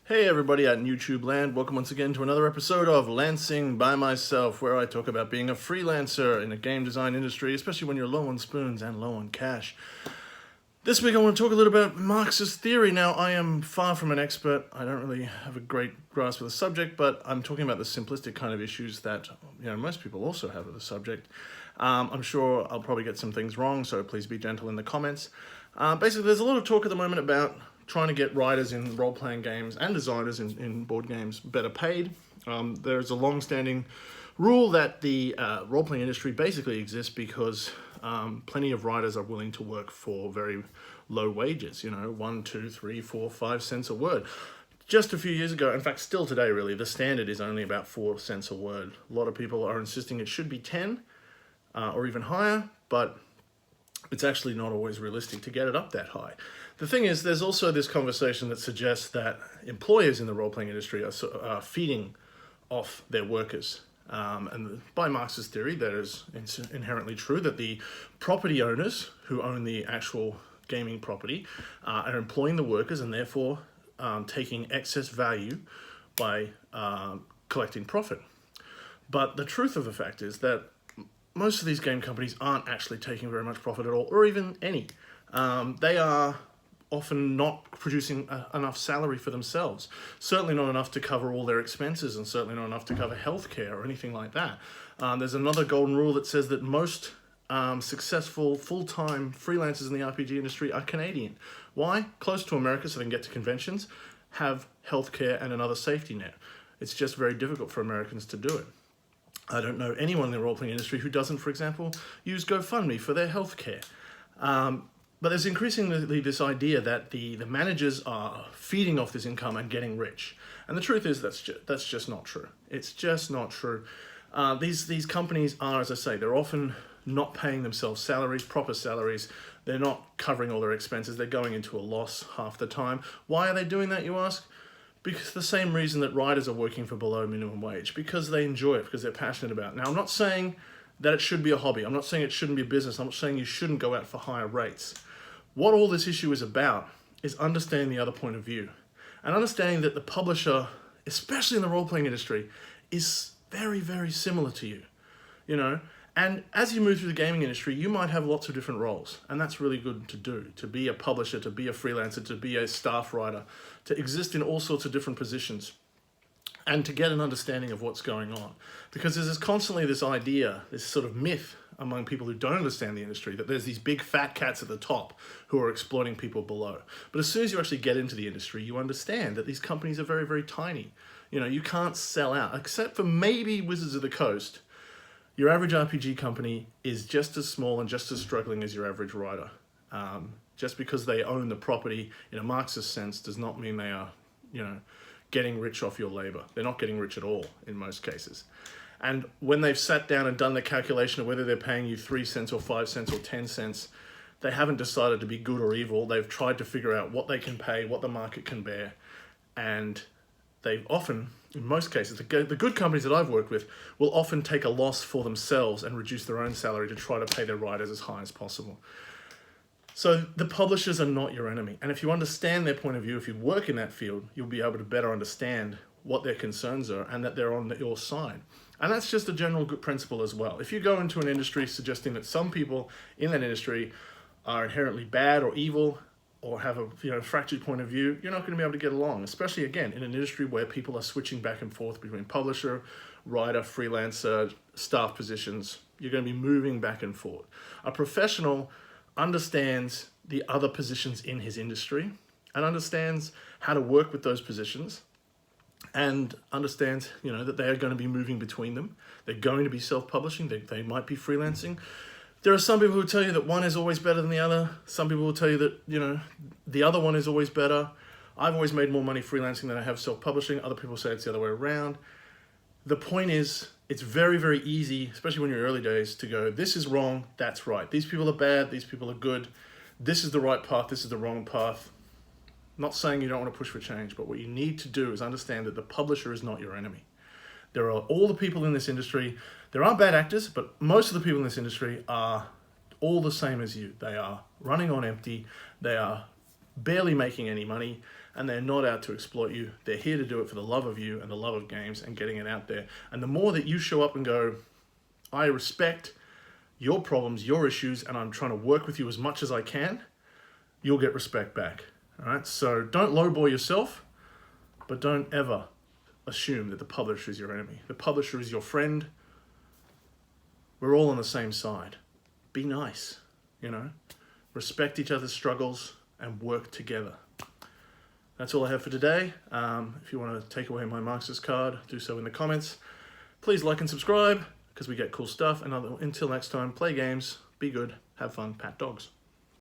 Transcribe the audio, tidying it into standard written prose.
Hey everybody out in YouTube land, welcome once again to another episode of Lancing by Myself, where I talk about being a freelancer in the game design industry, especially when you're low on spoons and low on cash. This week I want to talk a little about Marxist theory. Now, I am far from an expert. I don't really have a great grasp of the subject, but I'm talking about the simplistic kind of issues that most people also have with the subject. I'm sure I'll probably get some things wrong, so please be gentle in the comments. Basically, there's a lot of talk at the moment about trying to get writers in role-playing games and designers in board games better paid. There's a long-standing rule that the role-playing industry basically exists because plenty of writers are willing to work for very low wages, 1, 2, 3, 4, 5 cents a word. Just a few years ago, in fact still today really, the standard is only about 4 cents a word. A lot of people are insisting it should be 10 or even higher, but it's actually not always realistic to get it up that high. The thing is, there's also this conversation that suggests that employers in the role-playing industry are feeding off their workers. And by Marxist theory, that is inherently true, that the property owners who own the actual gaming property are employing the workers and therefore taking excess value by collecting profit. But the truth of the fact is that most of these game companies aren't actually taking very much profit at all, or even any. They are often not producing enough salary for themselves. Certainly not enough to cover all their expenses, and certainly not enough to cover healthcare or anything like that. There's another golden rule that says that most successful full-time freelancers in the RPG industry are Canadian. Why? Close to America, so they can get to conventions, have healthcare and another safety net. It's just very difficult for Americans to do it. I don't know anyone in the role-playing industry who doesn't, for example, use GoFundMe for their healthcare. But there's increasingly this idea that the managers are feeding off this income and getting rich. And the truth is that's just not true. It's just not true. These companies are, as I say, they're often not paying themselves salaries, proper salaries. They're not covering all their expenses. They're going into a loss half the time. Why are they doing that, you ask? Because the same reason that writers are working for below minimum wage, because they enjoy it, because they're passionate about it. Now, I'm not saying that it should be a hobby. I'm not saying it shouldn't be a business. I'm not saying you shouldn't go out for higher rates. What all this issue is about is understanding the other point of view and understanding that the publisher, especially in the role-playing industry, is very, very similar to you, And as you move through the gaming industry, you might have lots of different roles, and that's really good to do, to be a publisher, to be a freelancer, to be a staff writer, to exist in all sorts of different positions, and to get an understanding of what's going on. Because there's constantly this idea, this sort of myth among people who don't understand the industry, that there's these big fat cats at the top who are exploiting people below. But as soon as you actually get into the industry, you understand that these companies are very, very tiny. You can't sell out, except for maybe Wizards of the Coast. Your average RPG company is just as small and just as struggling as your average writer. Just because they own the property in a Marxist sense does not mean they are, getting rich off your labor. They're not getting rich at all in most cases. And when they've sat down and done the calculation of whether they're paying you 3 cents or 5 cents or 10 cents, they haven't decided to be good or evil. They've tried to figure out what they can pay, what the market can bear. And they've often, in most cases, the good companies that I've worked with will often take a loss for themselves and reduce their own salary to try to pay their writers as high as possible. So the publishers are not your enemy. And if you understand their point of view, if you work in that field, you'll be able to better understand what their concerns are and that they're on your side. And that's just a general good principle as well. If you go into an industry suggesting that some people in that industry are inherently bad or evil or have a fractured point of view, you're not going to be able to get along, especially, again, in an industry where people are switching back and forth between publisher, writer, freelancer, staff positions. You're going to be moving back and forth. A professional understands the other positions in his industry and understands how to work with those positions and understands, that they are going to be moving between them. They're going to be self-publishing. They might be freelancing. There are some people who tell you that one is always better than the other. Some people will tell you that, the other one is always better. I've always made more money freelancing than I have self-publishing. Other people say it's the other way around. The point is, it's very, very easy, especially when you're in your early days, to go, this is wrong, that's right. These people are bad, these people are good. This is the right path, this is the wrong path. Not saying you don't want to push for change, but what you need to do is understand that the publisher is not your enemy. There are all the people in this industry. There are bad actors, but most of the people in this industry are all the same as you. They are running on empty. They are barely making any money. and they're not out to exploit you. They're here to do it for the love of you and the love of games and getting it out there. And the more that you show up and go, I respect your problems, your issues, and I'm trying to work with you as much as I can, you'll get respect back. All right, so don't lowball yourself, but don't ever assume that the publisher is your enemy. The publisher is your friend. We're all on the same side. Be nice, respect each other's struggles and work together. That's all I have for today. If you want to take away my Marxist card, do so in the comments. Please like and subscribe because we get cool stuff. And until next time, play games, be good, have fun, pat dogs.